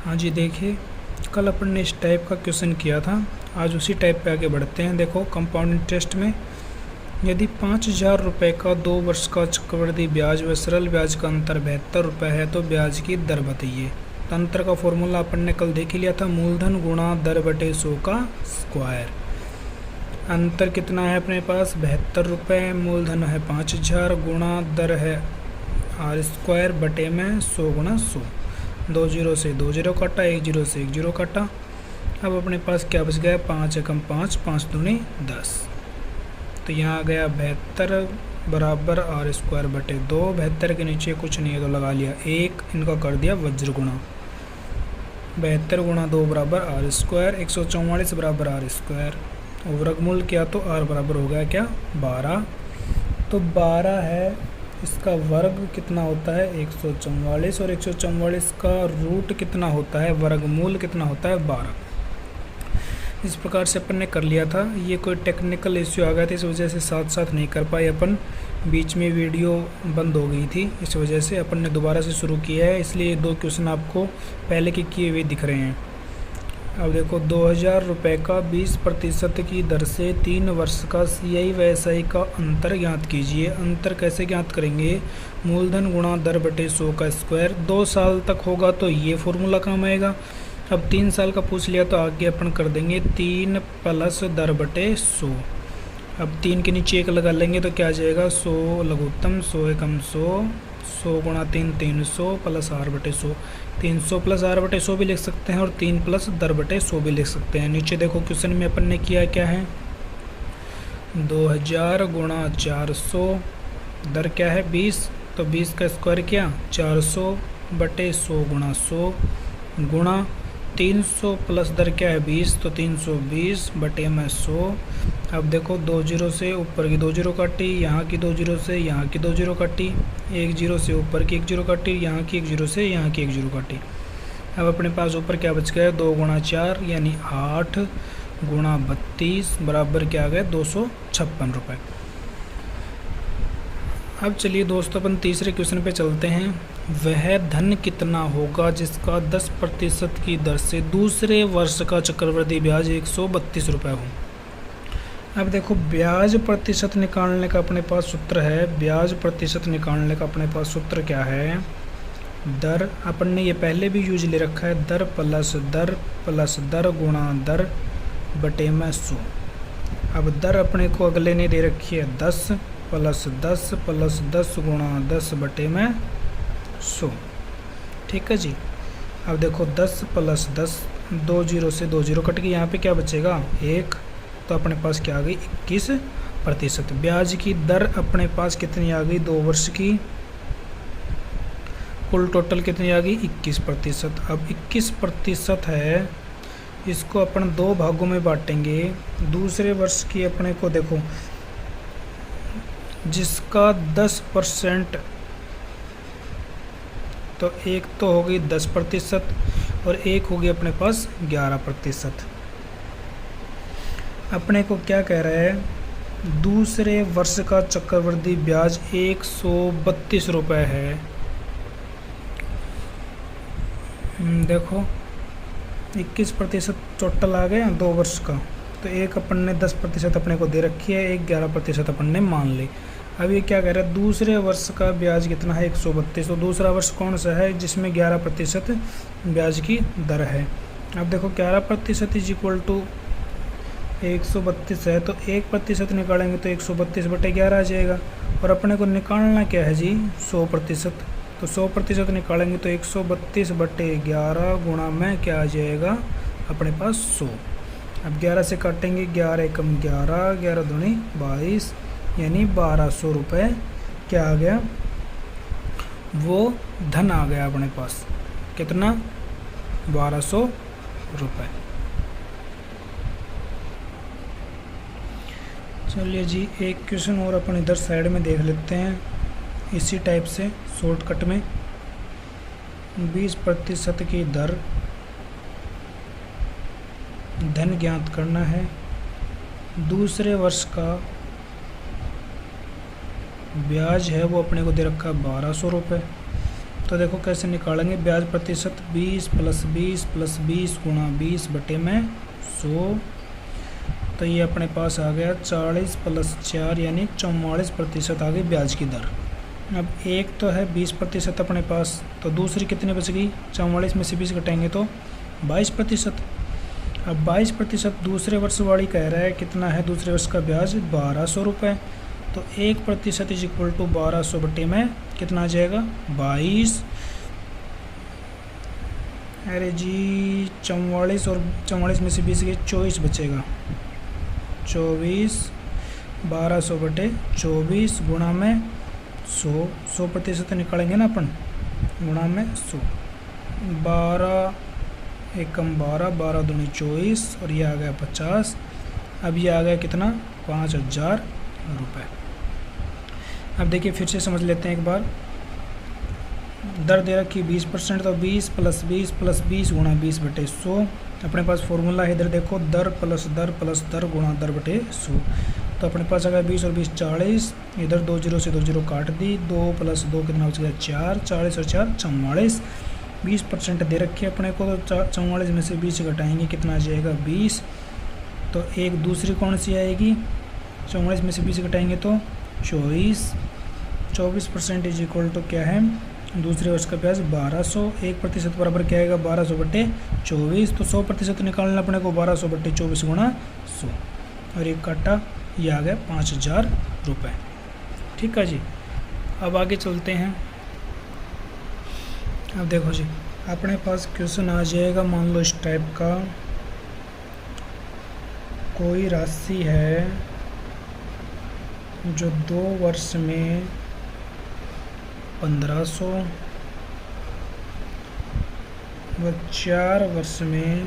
हाँ जी, देखिए कल अपन ने इस टाइप का क्वेश्चन किया था, आज उसी टाइप पे आगे बढ़ते हैं। देखो कंपाउंड इंटरेस्ट में यदि 5,000 रुपये का 2 वर्ष का चक्रवृद्धि ब्याज व सरल ब्याज का अंतर 72 रुपये है तो ब्याज की दर बताइए। तो अंतर का फॉर्मूला अपन ने कल देख ही लिया था, मूलधन गुणा दर बटे 100 का स्क्वायर। अंतर कितना है अपने पास 72 रुपये, मूलधन है 5,000 गुणा दर है आर स्क्वायर बटे में 100 गुणा 100। 2 जीरो से 2 जीरो काटा, 1 जीरो से 1 जीरो काटा। अब अपने पास क्या बच गया, 5 एकम 5, 5 दूनी 10। तो यहाँ आ गया 72 बराबर आर स्क्वायर बटे 2। 72 के नीचे कुछ नहीं है तो लगा लिया 1, इनका कर दिया वज्र गुणा। 72 गुणा 2 बराबर आर स्क्वायर, 144 बराबर आर स्क्वायर। वर्गमूल किया तो आर बराबर हो गया क्या 12। तो 12 है, इसका वर्ग कितना होता है 144, और 144 का रूट कितना होता है, वर्गमूल कितना होता है 12। इस प्रकार से अपन ने कर लिया था। ये कोई टेक्निकल इश्यू आ गया था, इस वजह से साथ साथ नहीं कर पाए अपन, बीच में वीडियो बंद हो गई थी, इस वजह से अपन ने दोबारा से शुरू किया है। इसलिए 2 क्वेश्चन आपको पहले के किए हुए दिख रहे हैं। अब देखो 2,000 रुपये का 20% की दर से 3 वर्ष का CI व SI का अंतर ज्ञात कीजिए। अंतर कैसे ज्ञात करेंगे, मूलधन गुणा दर बटे 100 का स्क्वायर। 2 साल तक होगा तो ये फॉर्मूला काम आएगा। अब 3 साल का पूछ लिया तो आगे अपन कर देंगे 3 प्लस दर बटे 100। अब 3 के नीचे 1 लगा लेंगे तो क्या आ जाएगा 100 लघुत्तम 100 एकम 100, 100 गुणा 3 300 प्लस आर बटे 100। 300 प्लस आर बटे 100 भी लिख सकते हैं और 3 प्लस दर बटे 100 भी लिख सकते हैं। नीचे देखो क्वेश्चन में अपन ने किया क्या है, 2000 गुणा 400, दर क्या है 20, तो 20 का स्क्वायर क्या 400 बटे 100 गुणा 100 गुणा 300 प्लस दर क्या है 20, तो 320 बटे में 100। अब देखो 2 जीरो से ऊपर की 2 जीरो काटी, यहाँ की 2 जीरो से यहाँ की 2 जीरो काटी, 1 जीरो से ऊपर की 1 जीरो काटी, यहाँ की 1 जीरो से यहाँ की 1 जीरो काटी। अब अपने पास ऊपर क्या बच गया 2 गुणा 4 यानी 8 गुणा 32 बराबर क्या आ गया 256 रुपये। अब चलिए दोस्तों अपन तीसरे क्वेश्चन पे चलते हैं। वह धन कितना होगा जिसका 10% की दर से दूसरे वर्ष का चक्रवृद्धि ब्याज 132 रुपये हो। अब देखो ब्याज प्रतिशत निकालने का अपने पास सूत्र है, ब्याज प्रतिशत निकालने का अपने पास सूत्र क्या है, दर। अपन ने ये पहले भी यूज ले रखा है, दर प्लस दर गुणा दर बटे में 100। अब दर अपने को अगले ने दे रखी है 10 प्लस 10 गुणा 10 बटे में 100। ठीक है जी। अब देखो 10 प्लस 10, 2 जीरो से 2 जीरो कट गई, यहाँ पे क्या बचेगा 1, तो अपने पास क्या आ गई 21%। ब्याज की दर अपने पास कितनी आ गई 2 वर्ष की, कुल टोटल कितनी आ गई 21%। अब 21% है, इसको अपन 2 भागों में बांटेंगे। दूसरे वर्ष की अपने को देखो, जिसका 10%, तो एक तो हो गई 10% और एक होगी अपने पास 11%। अपने को क्या कह रहा है, दूसरे वर्ष का चक्रवृद्धि ब्याज 132 रुपये है। देखो 21% टोटल आ गया 2 वर्ष का, तो एक अपन ने 10% अपने को दे रखी है, एक 11% अपन ने मान ली। अब ये क्या कह रहा है, दूसरे वर्ष का ब्याज कितना है 132। तो दूसरा वर्ष कौन सा है जिसमें 11% ब्याज की दर है। अब देखो 11% इज इक्वल टू 132 है, तो 1% निकालेंगे तो 132 बटे 11 आ जाएगा। और अपने को निकालना क्या है जी 100%, तो 100% निकालेंगे तो 132 बटे 11 गुणा में क्या आ जाएगा अपने पास 100। अब 11 से काटेंगे, 11 एकम 11, 11 दूनी 22 यानी 1200 रुपये क्या आ गया, वो धन आ गया अपने पास। कितना 1200 रुपये। चलिए जी एक क्वेश्चन और अपन इधर साइड में देख लेते हैं, इसी टाइप से शॉर्टकट में। 20% की दर धन ज्ञात करना है। दूसरे वर्ष का ब्याज है वो अपने को दे रखा है 1200 रुपये। तो देखो कैसे निकालेंगे, ब्याज प्रतिशत 20 + 20 + 20 गुणा 20 बटे में 100। तो ये अपने पास आ गया 40 + 4 यानी 44% आ गई ब्याज की दर। अब एक तो है 20% अपने पास, तो दूसरी कितनी बच गई, 44 में से 20 घटाएंगे तो 22%। अब 22% दूसरे वर्ष वाली कह रहा है कितना है दूसरे वर्ष का ब्याज 1200 रुपये। तो 1% इज इक्वल टू 1200 बटे में कितना आ जाएगा 22। अरे जी 44 और 44 में से 20 गए 24 बचेगा, 24 1200 बटे 24 गुणा में 100% निकालेंगे ना अपन, गुणा में 100। 12 एकम 12, 12 दूनी 24 और ये आ गया 50। अब ये आ गया कितना 5000 रुपये। अब देखिए फिर से समझ लेते हैं एक बार, दर दे रखी 20%, तो 20 + 20 + 20 गुणा 20 बटे 100। अपने पास फॉर्मूला है इधर देखो, दर प्लस दर गुणा दर बटे 100। तो अपने पास आ गया 20 और 20 40, इधर 2 0 से 2 0 काट दी, 2 + 2 कितना बच गया 4, 40 और 4 44। 20% दे रखी है अपने को, तो 44 में से 20 घटाएंगे कितना आ जाएगा 20। तो एक दूसरी कौन सी आएगी, 44 में से 20 घटाएंगे तो 24। 24% इज इक्वल टू क्या है दूसरे वर्ष का ब्याज 1200। 1% बराबर क्या आएगा 1200 बटे 24। तो 100% निकालना अपने को 1200 बटे 24 गुणा 100 और एक काटा ये आ गया 5000 रुपये। ठीक है जी। अब आगे चलते हैं। अब देखो जी अपने पास क्वेश्चन आ जाएगा, मान लो इस टाइप का, कोई राशि है जो 2 वर्ष में 1500 व 4 वर्ष में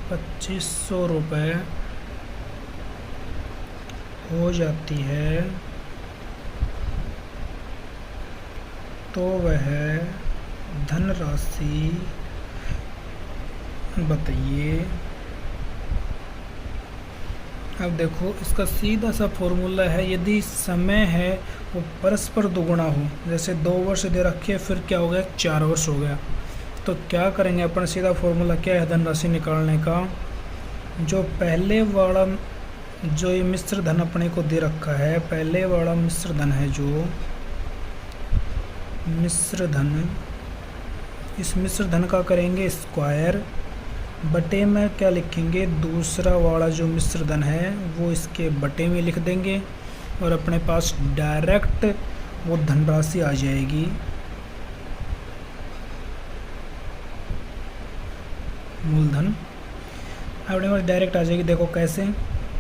2500 रुपये हो जाती है, तो वह धनराशि बताइए। अब देखो इसका सीधा सा फॉर्मूला है, यदि समय है वो परस्पर दुगुना हो, जैसे 2 वर्ष दे रखे फिर क्या हो गया 4 वर्ष हो गया, तो क्या करेंगे अपन, सीधा फॉर्मूला क्या है धनराशि निकालने का, जो पहले वाला जो ये मिश्र धन अपने को दे रखा है, पहले वाला मिश्र धन है जो मिश्र धन, इस मिश्र धन का करेंगे स्क्वायर, बटे में क्या लिखेंगे दूसरा वाला जो मिश्र धन है वो इसके बटे में लिख देंगे और अपने पास डायरेक्ट वो धनराशि आ जाएगी। मूलधन अपने पास डायरेक्ट आ जाएगी। देखो कैसे,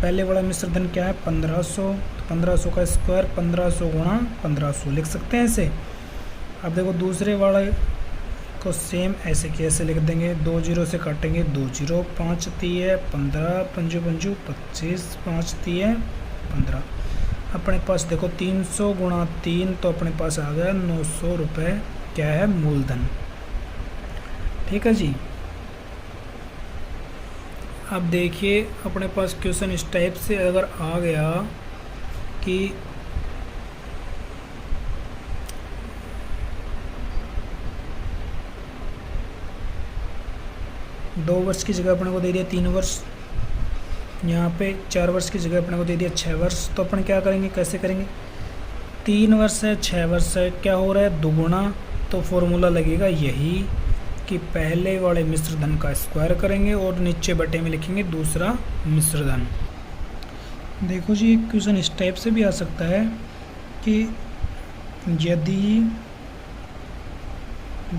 पहले वाला मिश्र धन क्या है 1500, तो 1500 का स्क्वायर 1500 गुणा 1500 लिख सकते हैं ऐसे। अब देखो दूसरे वाला को सेम ऐसे कैसे लिख देंगे, 2 0 से काटेंगे 2 0, 5 3 15, 5 5 25, 5 3 15। अपने पास देखो 300 गुणा 3, तो अपने पास आ गया 900 रुपये क्या है मूलधन। ठीक है जी। अब देखिए अपने पास क्वेश्चन इस टाइप से अगर आ गया कि 2 वर्ष की जगह अपने को दे दिया 3 वर्ष, यहाँ पे 4 वर्ष की जगह अपने को दे दिया 6 वर्ष, तो अपन क्या करेंगे कैसे करेंगे, 3 वर्ष है 6 वर्ष है, क्या हो रहा है दुगुना, तो फॉर्मूला लगेगा यही कि पहले वाले मिश्र धन का स्क्वायर करेंगे और नीचे बटे में लिखेंगे दूसरा मिश्र धन। देखो जी एक क्वेश्चन इस टाइप से भी आ सकता है कि यदि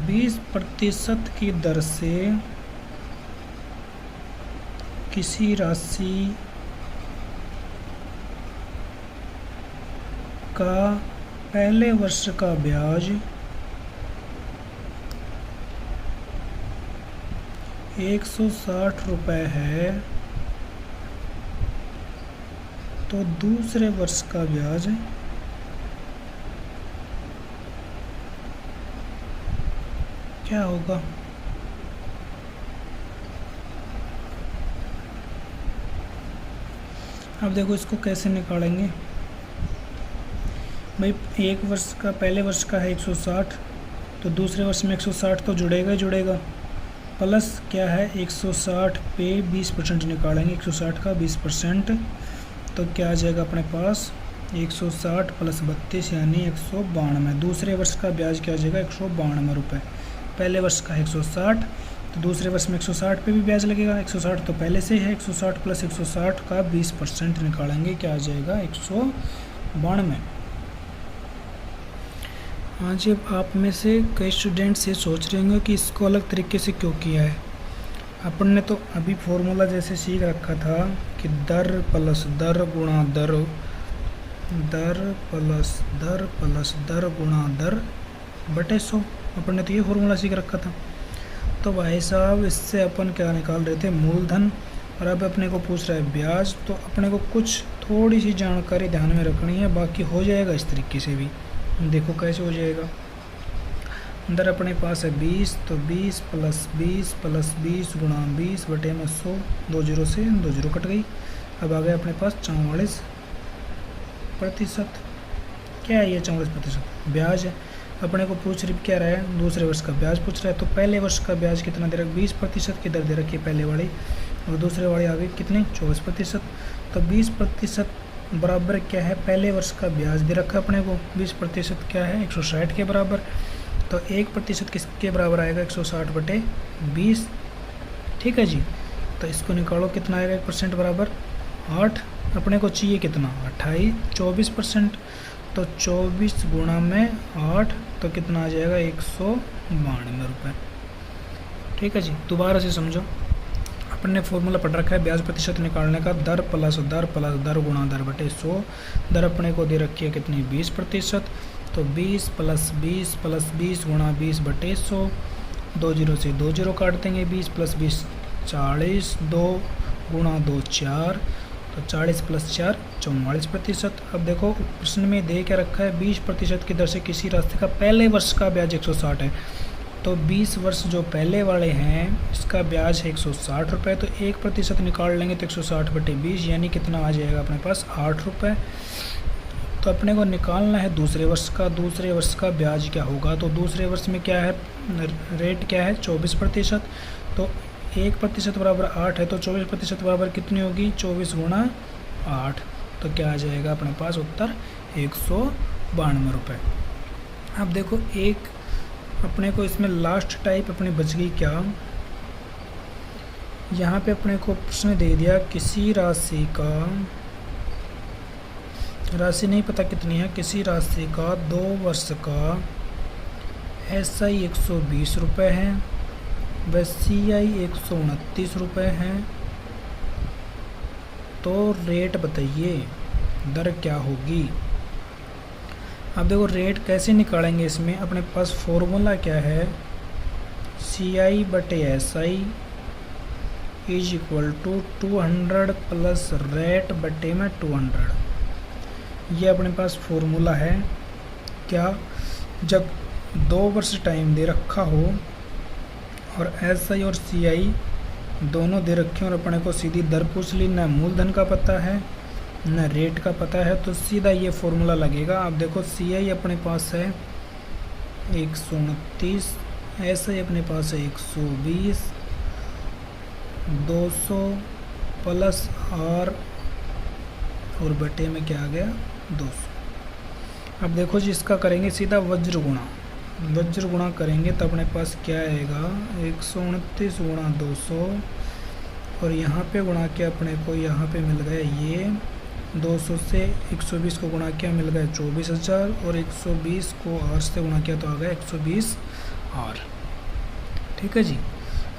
20% की दर से किसी राशि का पहले वर्ष का ब्याज 160 रुपये है, तो दूसरे वर्ष का ब्याज क्या होगा। अब देखो इसको कैसे निकालेंगे, भाई एक वर्ष का, पहले वर्ष का है 160, तो दूसरे वर्ष में 160 तो जुड़ेगा ही जुड़ेगा, प्लस क्या है 160 पे 20% निकालेंगे, 160 का 20%, तो क्या आ जाएगा अपने पास 160 प्लस 32 यानी 192। दूसरे वर्ष का ब्याज क्या आ जाएगा 192 रुपये। पहले वर्ष का 160, तो दूसरे वर्ष में 160 पे भी ब्याज लगेगा, 160 तो पहले से ही है, 160 प्लस 160 का 20% निकालेंगे, क्या आ जाएगा 192। हाँ जी, अब आप में से कई स्टूडेंट्स ये सोच रहे होंगे कि इसको अलग तरीके से क्यों किया है। अपन ने तो अभी फॉर्मूला जैसे सीख रखा था कि दर प्लस दर गुणा दर, दर प्लस दर गुणा दर बटे 100, अपन ने तो ये फॉर्मूला सीख रखा था। तो भाई साहब इससे अपन क्या निकाल रहे थे, मूलधन, और अब अपने को पूछ रहा है ब्याज, तो अपने को कुछ थोड़ी सी जानकारी ध्यान में रखनी है, बाकी हो जाएगा इस तरीके से भी। देखो कैसे हो जाएगा, अंदर अपने पास है 20, तो 20 प्लस 20 गुणा 20 बटे में 100, 2 जीरो से 2 जीरो कट गई। अब आ गया अपने पास 44%। क्या है ये 44%? ब्याज है। अपने को पूछ रही क्या रहा है, दूसरे वर्ष का ब्याज पूछ रहा है, तो पहले वर्ष का ब्याज कितना दे रखा, 20% की दर दे रखी है पहले वाली, और दूसरे वाली आ गई कितनी 24%। तो 20% बराबर क्या है, पहले वर्ष का ब्याज दे रखा है अपने को, 20% क्या है 160 के बराबर, तो 1% किसके बराबर आएगा 160 बटे 20। ठीक है जी, तो इसको निकालो कितना आएगा 1% बराबर 8, अपने को चाहिए कितना 24%, तो 24 गुणा में 8, तो कितना आ जाएगा 192 रुपये। ठीक है जी, दोबारा से समझो, अपन ने फॉर्मूला पढ़ रखा है ब्याज प्रतिशत निकालने का, दर प्लस दर गुणा दर बटे 100। दर अपने को दे रखी है कितनी 20%, तो 20 प्लस 20 गुणा 20 बटे 100, 2 जीरो से 2 जीरो काट देंगे, 20 प्लस 20 40, 2 गुणा 2 4, तो 40 प्लस 4 44%। अब देखो प्रश्न में दे क्या रखा है, 20% की दर से किसी राशि का पहले वर्ष का ब्याज 160 है, तो 20 वर्ष जो पहले वाले हैं इसका ब्याज है 160 रुपये, तो 1% निकाल लेंगे तो 160 बटे 20 यानी कितना आ जाएगा अपने पास 8 रुपये। तो अपने को निकालना है दूसरे वर्ष का, दूसरे वर्ष का ब्याज क्या होगा, तो दूसरे वर्ष में क्या है रेट क्या है 24%, तो 1% बराबर 8 है, तो 24% बराबर कितनी होगी 24 गुणा 8, तो क्या आ जाएगा अपने पास उत्तर 192 रुपये। अब देखो एक अपने को इसमें लास्ट टाइप अपनी बच गई क्या, यहाँ पे अपने को प्रश्न दे दिया किसी राशि का, राशि नहीं पता कितनी है, किसी राशि का 2 वर्ष का SI 120 रुपये है, व CI 129 रुपये है, तो रेट बताइए दर क्या होगी। अब देखो रेट कैसे निकालेंगे, इसमें अपने पास फॉर्मूला क्या है, CI बटे SI is equal to 200 plus rate बटे में 200। ये अपने पास फॉर्मूला है। क्या, जब 2 वर्ष टाइम दे रखा हो और SI और CI दोनों दे रखे और अपने को सीधी दर पूछ ली, ना मूलधन का पता है ना रेट का पता है, तो सीधा ये फॉर्मूला लगेगा। अब देखो CI अपने पास है 129, SI अपने पास है 120, 200 प्लस R और बटे में क्या आ गया 200। अब देखो जी इसका करेंगे सीधा वज्र गुणा करेंगे तो अपने पास क्या आएगा 129 गुणा 200, और यहाँ पे गुणा किया अपने को यहाँ पे मिल गया ये 200 से 120 को गुणा किया मिल गया 24,000, और 120 को R से गुणा किया तो आ गया 120 R। ठीक है जी,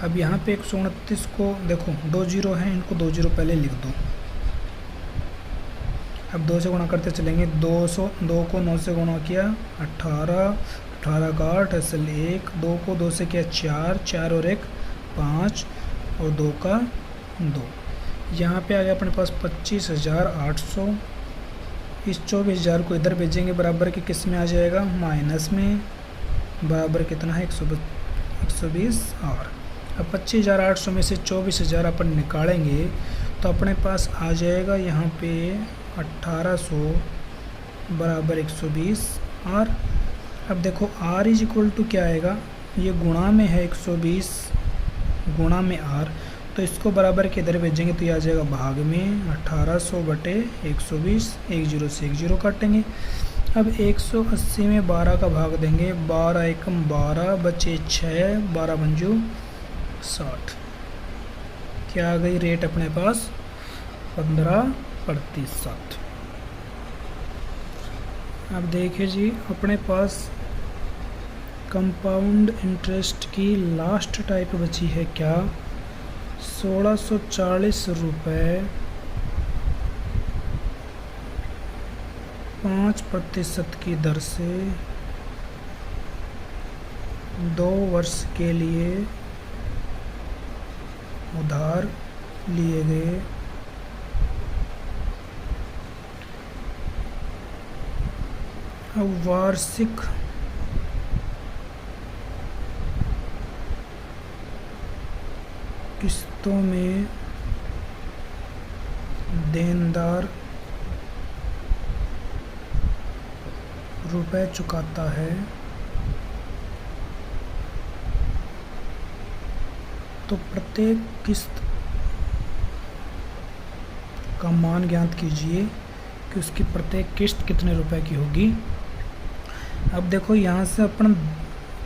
अब यहाँ पे 129 को देखो 2 जीरो हैं, इनको 2 जीरो पहले लिख दो। अब 2 से गुणा करते चलेंगे, 2 को 9 से गुणा किया 18 का 8 असल 1, 2 को 2 से किया 4 और 1 5 और 2 का 2। यहाँ पे आ गया अपने पास 25,800। इस 24,000 को इधर भेजेंगे बराबर के किस में आ जाएगा माइनस में, बराबर कितना है 120 और। अब 25,800 में से 24,000 अपन निकालेंगे तो अपने पास आ जाएगा यहाँ पे 1800 बराबर 120 आर। अब देखो आर इज इक्वल टू क्या आएगा, ये गुणा में है 120 गुणा में आर, तो इसको बराबर के इधर भेजेंगे तो ये आ जाएगा भाग में 1800 बटे 120, 1 0 से 1 0 काटेंगे। अब 180 में 12 का भाग देंगे, 12 एकम 12 बचे 6, 12 पंजू 60। क्या आ गई रेट अपने पास 15%। अब देखिए जी अपने पास कंपाउंड इंटरेस्ट की लास्ट टाइप बची है क्या, 1640 रुपये 5% की दर से 2 वर्ष के लिए उधार लिए गए वार्षिक किस्तों में देनदार रुपए चुकाता है, तो प्रत्येक किस्त का मान ज्ञात कीजिए कि उसकी प्रत्येक किस्त कितने रुपए की होगी। अब देखो यहाँ से अपन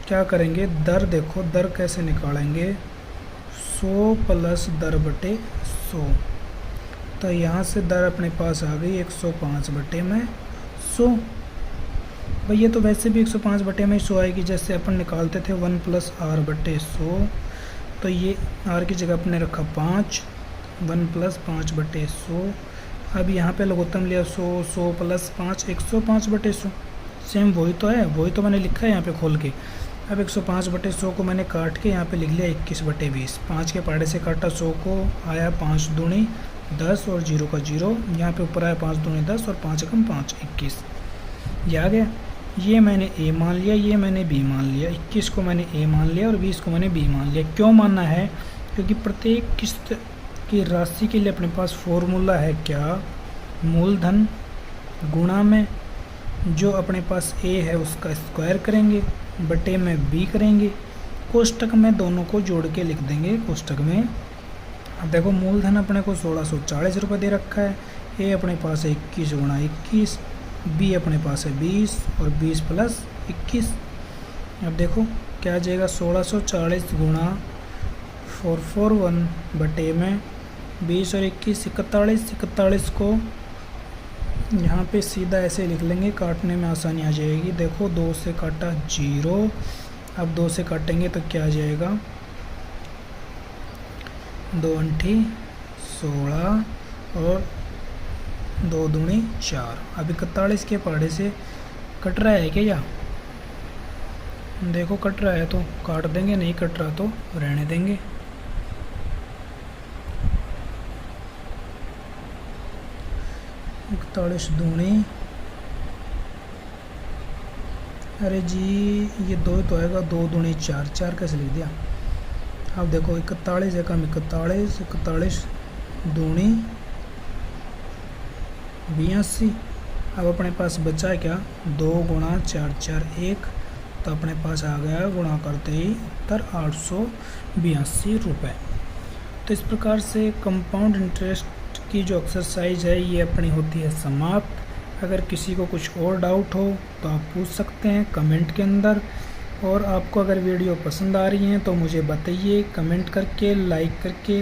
क्या करेंगे, दर देखो दर कैसे निकालेंगे, 100 प्लस दर बटे 100, तो यहाँ से दर अपने पास आ गई 105 बटे में 100। भाई ये तो वैसे भी 105 बटे में 100 आएगी, जैसे अपन निकालते थे 1 प्लस आर बटे 100, तो ये आर की जगह अपने रखा 5, 1 प्लस 5 बटे 100। अब यहाँ पे लघुत्तम लिया 100, 100 प्लस 5 105 बटे 100, सेम वही तो है, वही तो मैंने लिखा है यहाँ पे खोल के। अब 105 बटे 100 को मैंने काट के यहाँ पे लिख लिया 21 बटे 20, 5 के पाड़े से काटा 100 को, आया 5 दूनी 10 और 0 का 0, यहाँ पे ऊपर आया 5 दूनी 10 और 5 एकम 5 21, ये आ गया। ये मैंने ए मान लिया, ये मैंने बी मान लिया, 21 को मैंने ए मान लिया और 20 को मैंने बी मान लिया। क्यों मानना है, क्योंकि प्रत्येक किस्त की राशि के लिए अपने पास फॉर्मूला है क्या, मूलधन गुणा में जो अपने पास ए है उसका स्क्वायर करेंगे बटे में बी करेंगे, कोष्टक में दोनों को जोड़ के लिख देंगे कोष्टक में। अब देखो मूलधन अपने को 1640 रुपये दे रखा है, ए अपने पास है 21 गुणा 21, बी अपने पास है 20 और 20 प्लस 21। अब देखो क्या आ जाएगा, 1640 गुणा 441 बटे में 20 और 21 41, 41 को यहाँ पे सीधा ऐसे लिख लेंगे, काटने में आसानी आ जाएगी। देखो 2 से काटा 0, अब 2 से काटेंगे तो क्या आ जाएगा, 2 अंठी 16 और 2 दूनी 4। अब 41 के पाड़े से कट रहा है क्या, या देखो कट रहा है तो काट देंगे, नहीं कट रहा तो रहने देंगे। इकतालीस दूनी, अरे जी ये 2 तो आएगा, 2 दूनी 4, 4 कैसे लिख दिया। अब देखो 41 एकम 41, 41 दूनी 82। अब अपने पास बचा है क्या, 2 गुणा 4 4 1, तो अपने पास आ गया गुणा करते ही उत्तर 882 रुपये। तो इस प्रकार से कंपाउंड इंटरेस्ट की जो एक्सरसाइज है ये अपनी होती है समाप्त। अगर किसी को कुछ और डाउट हो तो आप पूछ सकते हैं कमेंट के अंदर, और आपको अगर वीडियो पसंद आ रही है तो मुझे बताइए कमेंट करके, लाइक करके,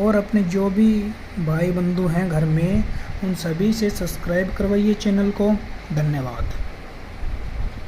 और अपने जो भी भाई बंधु हैं घर में उन सभी से सब्सक्राइब करवाइए चैनल को। धन्यवाद।